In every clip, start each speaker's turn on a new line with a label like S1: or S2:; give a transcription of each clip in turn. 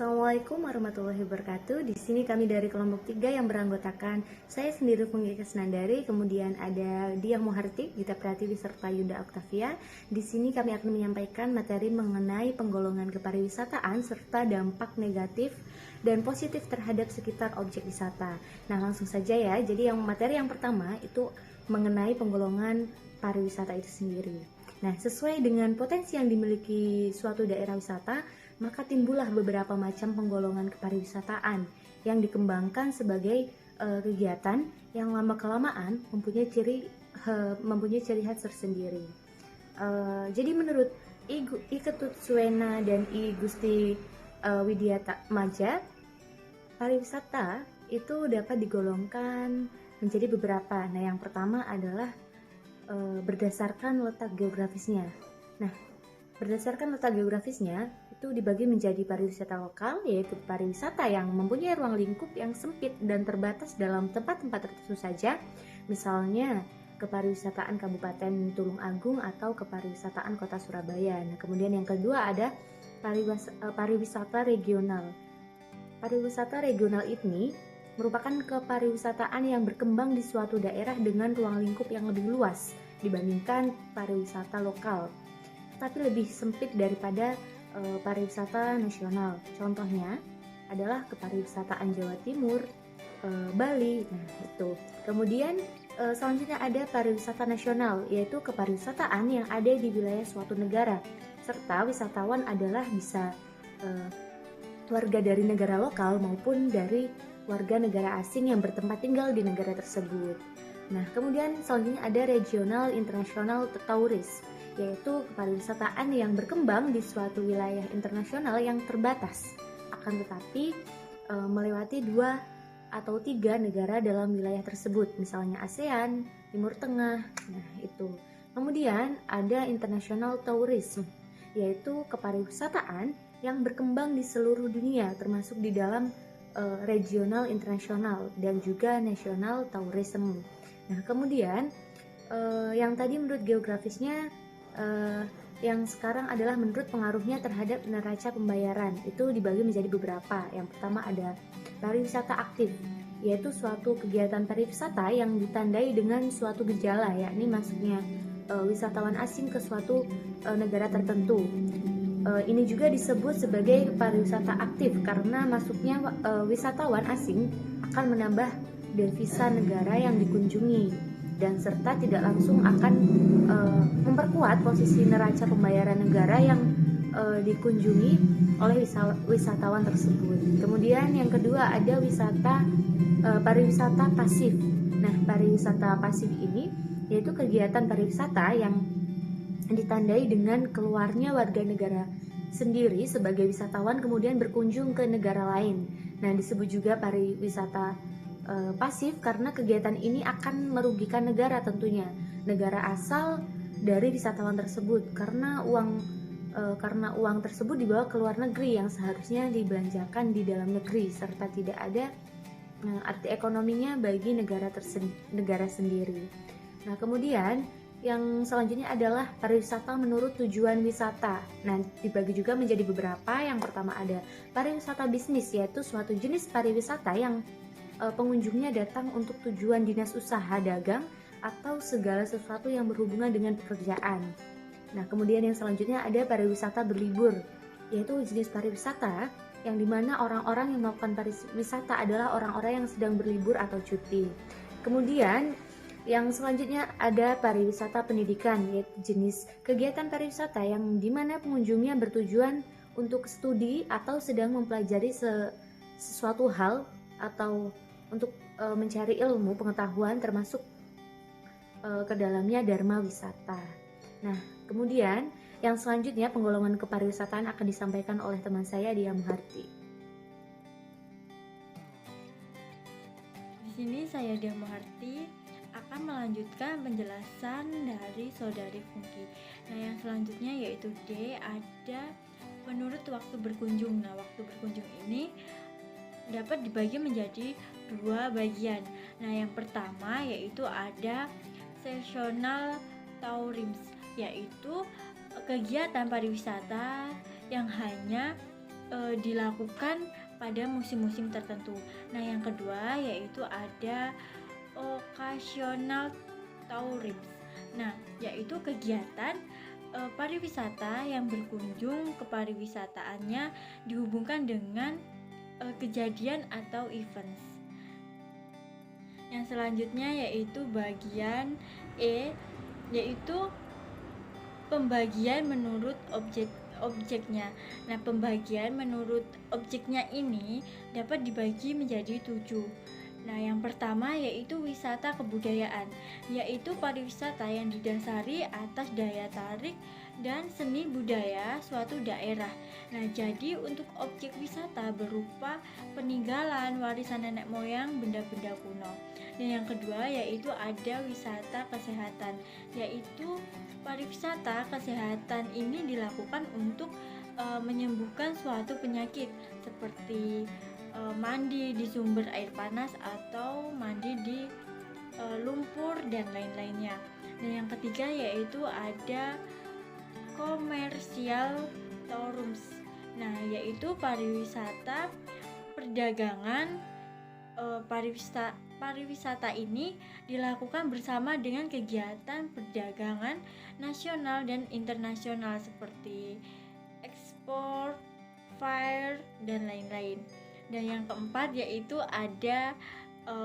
S1: Assalamualaikum warahmatullahi wabarakatuh. Di sini kami dari kelompok 3 yang beranggotakan saya sendiri Punggi Kesnandari, kemudian ada Diah Muharti, Gita Pratiwi serta Yuda Oktavia. Di sini kami akan menyampaikan materi mengenai penggolongan kepariwisataan serta dampak negatif dan positif terhadap sekitar objek wisata. Nah, langsung saja ya. Jadi materi yang pertama itu mengenai penggolongan pariwisata itu sendiri. Nah, sesuai dengan potensi yang dimiliki suatu daerah wisata, maka timbullah beberapa macam penggolongan kepariwisataan yang dikembangkan sebagai kegiatan yang lama-kelamaan mempunyai ciri khas tersendiri. Jadi menurut I Ketut Suwena dan I Gusti Widiata Maja, pariwisata itu dapat digolongkan menjadi beberapa. Nah, yang pertama adalah berdasarkan letak geografisnya. Nah, berdasarkan letak geografisnya itu dibagi menjadi pariwisata lokal, yaitu pariwisata yang mempunyai ruang lingkup yang sempit dan terbatas dalam tempat-tempat tertentu saja, misalnya kepariwisataan Kabupaten Tulung Agung atau kepariwisataan Kota Surabaya. Nah, kemudian yang kedua ada pariwisata regional. Pariwisata regional ini merupakan kepariwisataan yang berkembang di suatu daerah dengan ruang lingkup yang lebih luas dibandingkan pariwisata lokal, tapi lebih sempit daripada pariwisata nasional. Contohnya adalah kepariwisataan Jawa Timur, Bali. Nah, itu. Kemudian selanjutnya ada pariwisata nasional, yaitu kepariwisataan yang ada di wilayah suatu negara, serta wisatawan adalah bisa warga dari negara lokal maupun dari warga negara asing yang bertempat tinggal di negara tersebut. Nah, kemudian selanjutnya ada regional international tourism, yaitu kepariwisataan yang berkembang di suatu wilayah internasional yang terbatas, akan tetapi melewati 2 atau 3 negara dalam wilayah tersebut, misalnya ASEAN, Timur Tengah. Nah, itu. Kemudian ada international tourism, yaitu kepariwisataan yang berkembang di seluruh dunia, termasuk di dalam regional internasional dan juga national tourism. Nah, kemudian yang tadi menurut geografisnya, yang sekarang adalah menurut pengaruhnya terhadap neraca pembayaran. Itu dibagi menjadi beberapa. Yang pertama ada pariwisata aktif, yaitu suatu kegiatan pariwisata yang ditandai dengan suatu gejala, yakni masuknya wisatawan asing ke suatu negara tertentu. Ini juga disebut sebagai pariwisata aktif karena masuknya wisatawan asing akan menambah devisa negara yang dikunjungi dan serta tidak langsung akan memperkuat posisi neraca pembayaran negara yang dikunjungi oleh wisatawan tersebut. Kemudian yang kedua ada pariwisata pasif. Nah, pariwisata pasif ini yaitu kegiatan pariwisata yang ditandai dengan keluarnya warga negara sendiri sebagai wisatawan kemudian berkunjung ke negara lain. Nah, disebut juga pariwisata pasif karena kegiatan ini akan merugikan negara, tentunya negara asal dari wisatawan tersebut, karena uang tersebut dibawa ke luar negeri yang seharusnya dibelanjakan di dalam negeri serta tidak ada arti ekonominya bagi negara sendiri. Nah, kemudian yang selanjutnya adalah pariwisata menurut tujuan wisata. Nah, dibagi juga menjadi beberapa. Yang pertama ada pariwisata bisnis, yaitu suatu jenis pariwisata yang pengunjungnya datang untuk tujuan dinas usaha, dagang, atau segala sesuatu yang berhubungan dengan pekerjaan. Nah, kemudian yang selanjutnya ada pariwisata berlibur, yaitu jenis pariwisata yang dimana orang-orang yang melakukan pariwisata adalah orang-orang yang sedang berlibur atau cuti. Kemudian yang selanjutnya ada pariwisata pendidikan, yaitu jenis kegiatan pariwisata yang dimana pengunjungnya bertujuan untuk studi atau sedang mempelajari sesuatu hal atau untuk mencari ilmu pengetahuan termasuk ke dalamnya dharma wisata. Nah, kemudian yang selanjutnya penggolongan kepariwisataan akan disampaikan oleh teman saya Diah Muharti.
S2: Di sini saya Diah Muharti akan melanjutkan penjelasan dari Saudari Funky. Nah, yang selanjutnya yaitu D, ada menurut waktu berkunjung. Nah, waktu berkunjung ini dapat dibagi menjadi 2 bagian. Nah, yang pertama yaitu ada seasonal tourism, yaitu kegiatan pariwisata yang hanya dilakukan pada musim-musim tertentu. Nah, yang kedua yaitu ada occasional tourism. Nah, yaitu kegiatan pariwisata yang berkunjung ke pariwisataannya dihubungkan dengan kejadian atau events. Yang selanjutnya yaitu bagian E, yaitu pembagian menurut objeknya. Nah, pembagian menurut objeknya ini dapat dibagi menjadi 7. Nah, yang pertama yaitu wisata kebudayaan, yaitu pariwisata yang didasari atas daya tarik dan seni budaya suatu daerah. Nah, jadi untuk objek wisata berupa peninggalan, warisan nenek moyang, benda-benda kuno. Dan yang kedua yaitu ada wisata kesehatan, yaitu pariwisata kesehatan ini dilakukan untuk menyembuhkan suatu penyakit seperti mandi di sumber air panas atau mandi di lumpur dan lain-lainnya. Dan yang ketiga yaitu ada komersial tourism. Nah, yaitu pariwisata perdagangan. Pariwisata ini dilakukan bersama dengan kegiatan perdagangan nasional dan internasional seperti ekspor, fair, dan lain-lain. Dan yang keempat yaitu ada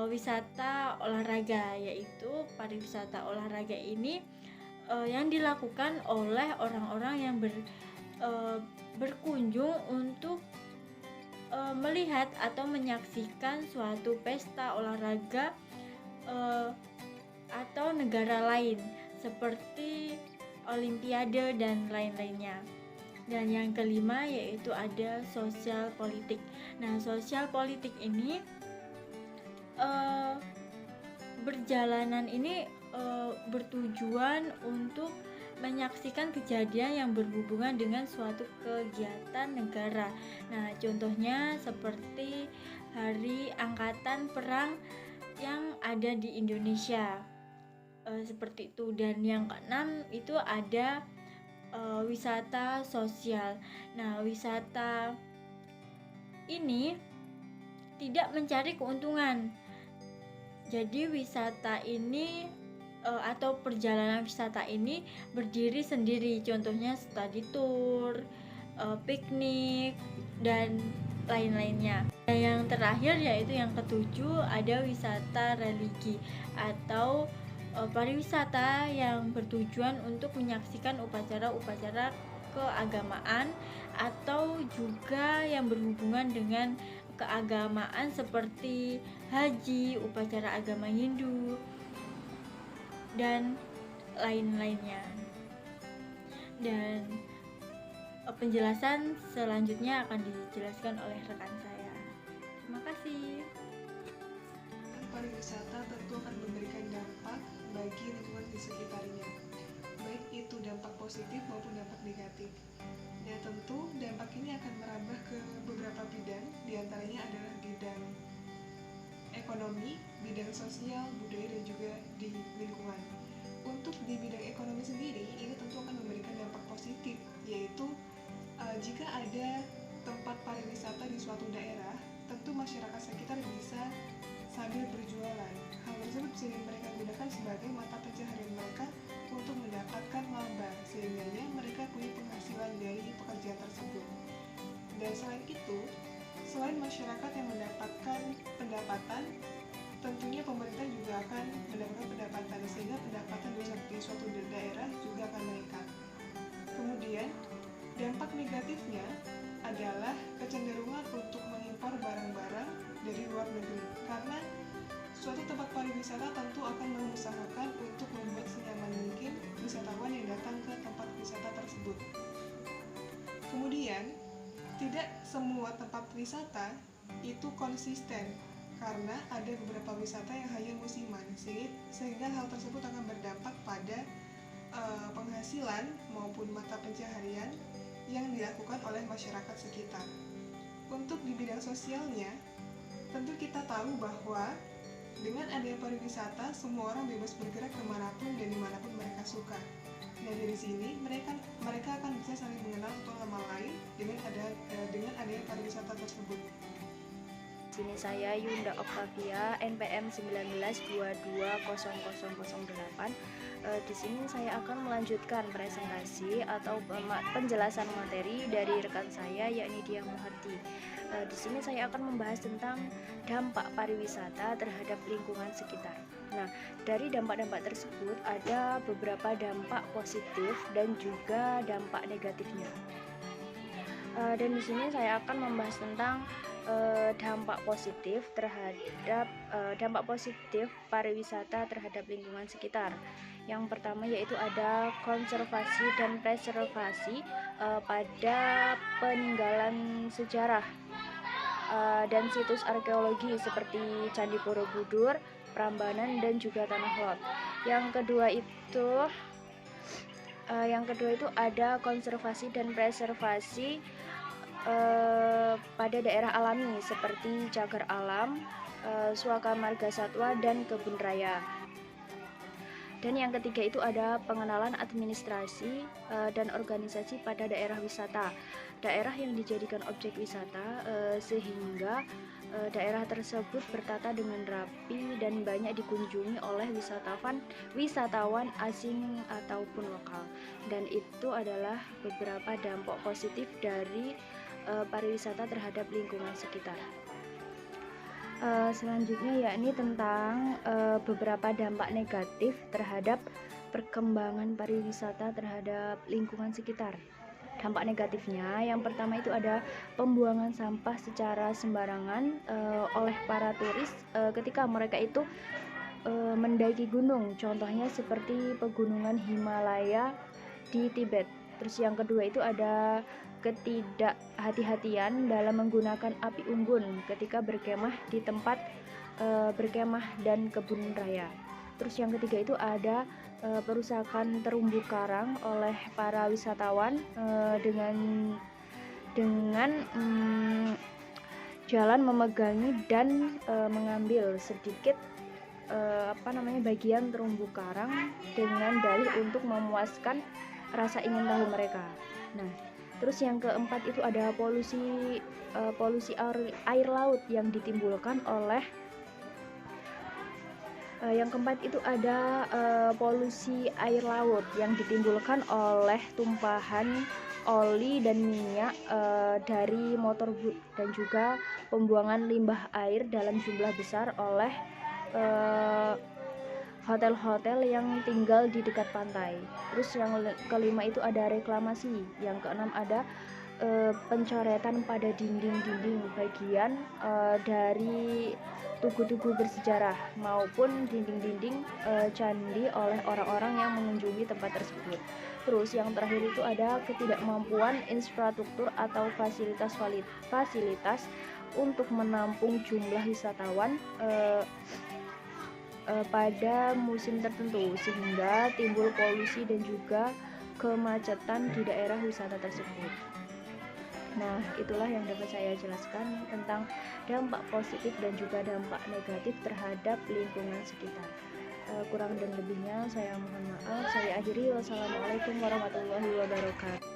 S2: wisata olahraga, yaitu pariwisata olahraga ini yang dilakukan oleh orang-orang yang berkunjung untuk melihat atau menyaksikan suatu pesta olahraga atau negara lain seperti olimpiade dan lain-lainnya. Dan yang kelima yaitu ada sosial politik. Nah, sosial politik ini berjalanan ini bertujuan untuk menyaksikan kejadian yang berhubungan dengan suatu kegiatan negara. Nah, contohnya seperti Hari Angkatan Perang yang ada di Indonesia, seperti itu. Dan yang keenam itu ada wisata sosial. Nah, wisata ini tidak mencari keuntungan. Jadi wisata ini atau perjalanan wisata ini berdiri sendiri, contohnya study tour, piknik, dan lain-lainnya. Dan yang terakhir yaitu yang ketujuh ada wisata religi atau pariwisata yang bertujuan untuk menyaksikan upacara-upacara keagamaan atau juga yang berhubungan dengan keagamaan seperti haji, upacara agama Hindu, dan lain-lainnya. Dan penjelasan selanjutnya akan dijelaskan oleh rekan saya. Terima kasih.
S3: Pariwisata tentu akan memberikan dampak bagi lingkungan di sekitarnya, baik itu dampak positif maupun dampak negatif. Dan tentu dampak ini akan merambah ke beberapa bidang, diantaranya adalah bidang ekonomi, bidang sosial, budaya, dan juga di lingkungan. Untuk di bidang ekonomi sendiri, ini tentu akan memberikan dampak positif, yaitu jika ada tempat pariwisata di suatu daerah, tentu masyarakat sekitar bisa sambil berjualan. Hal tersebut bisa mereka gunakan sebagai mata pencaharian mereka untuk mendapatkan laba, sehingga mereka punya penghasilan dari pekerjaan tersebut. Dan selain itu, selain masyarakat yang mendapatkan pendapatan, tentunya pemerintah juga akan mendapatkan pendapatan, sehingga pendapatan di suatu daerah juga akan meningkat. Kemudian, dampak negatifnya adalah kecenderungan untuk mengimpor barang-barang dari luar negeri, karena suatu tempat pariwisata tentu akan mengusahakan untuk membuat senyaman mungkin wisatawan yang datang ke tempat wisata tersebut. Kemudian, tidak semua tempat wisata itu konsisten, karena ada beberapa wisata yang hanya musiman, sehingga hal tersebut akan berdampak pada penghasilan maupun mata pencaharian yang dilakukan oleh masyarakat sekitar. Untuk di bidang sosialnya, tentu kita tahu bahwa dengan adanya pariwisata, semua orang bebas bergerak kemanapun dan dimanapun mereka suka. Dan dari sini mereka akan bisa saling mengenal satu sama lain dengan adanya pariwisata tersebut.
S4: Sini saya Yunda Oktavia, NPM 19220008. Di sini saya akan melanjutkan presentasi atau penjelasan materi dari rekan saya, yakni Diah Muharti. Di sini saya akan membahas tentang dampak pariwisata terhadap lingkungan sekitar. Nah, dari dampak-dampak tersebut ada beberapa dampak positif dan juga dampak negatifnya. Dan di sini saya akan membahas tentang dampak positif pariwisata terhadap lingkungan sekitar. Yang pertama yaitu ada konservasi dan preservasi pada peninggalan sejarah dan situs arkeologi seperti Candi Borobudur, Prambanan, dan juga Tanah Lot. Yang kedua itu ada konservasi dan preservasi pada daerah alami seperti cagar alam, suaka marga satwa, dan kebun raya. Dan yang ketiga itu ada pengenalan administrasi dan organisasi pada daerah wisata, daerah yang dijadikan objek wisata, sehingga daerah tersebut bertata dengan rapi dan banyak dikunjungi oleh wisatawan asing ataupun lokal. Dan itu adalah beberapa dampak positif dari pariwisata terhadap lingkungan sekitar. Selanjutnya yakni tentang beberapa dampak negatif terhadap perkembangan pariwisata terhadap lingkungan sekitar. Dampak negatifnya yang pertama itu ada pembuangan sampah secara sembarangan oleh para turis ketika mereka itu mendaki gunung, contohnya seperti pegunungan Himalaya di Tibet. Terus yang kedua itu ada ketidakhati-hatian dalam menggunakan api unggun ketika berkemah di tempat berkemah dan kebun raya. Terus yang ketiga itu ada perusakan terumbu karang oleh para wisatawan dengan jalan memegangi dan mengambil sedikit bagian terumbu karang dengan dalih untuk memuaskan rasa ingin tahu mereka. Nah, terus yang keempat itu ada polusi air laut yang ditimbulkan oleh polusi air laut yang ditimbulkan oleh tumpahan oli dan minyak dari motor dan juga pembuangan limbah air dalam jumlah besar oleh hotel-hotel yang tinggal di dekat pantai. Terus yang kelima itu ada reklamasi. Yang keenam ada pencoretan pada dinding-dinding bagian dari tugu-tugu bersejarah maupun dinding-dinding candi oleh orang-orang yang mengunjungi tempat tersebut. Terus yang terakhir itu ada ketidakmampuan infrastruktur atau fasilitas untuk menampung jumlah wisatawan pada musim tertentu, sehingga timbul polusi dan juga kemacetan di daerah wisata tersebut. Nah, itulah yang dapat saya jelaskan tentang dampak positif dan juga dampak negatif terhadap lingkungan sekitar. Kurang dan lebihnya saya mohon maaf. Saya akhiri. Wassalamualaikum warahmatullahi wabarakatuh.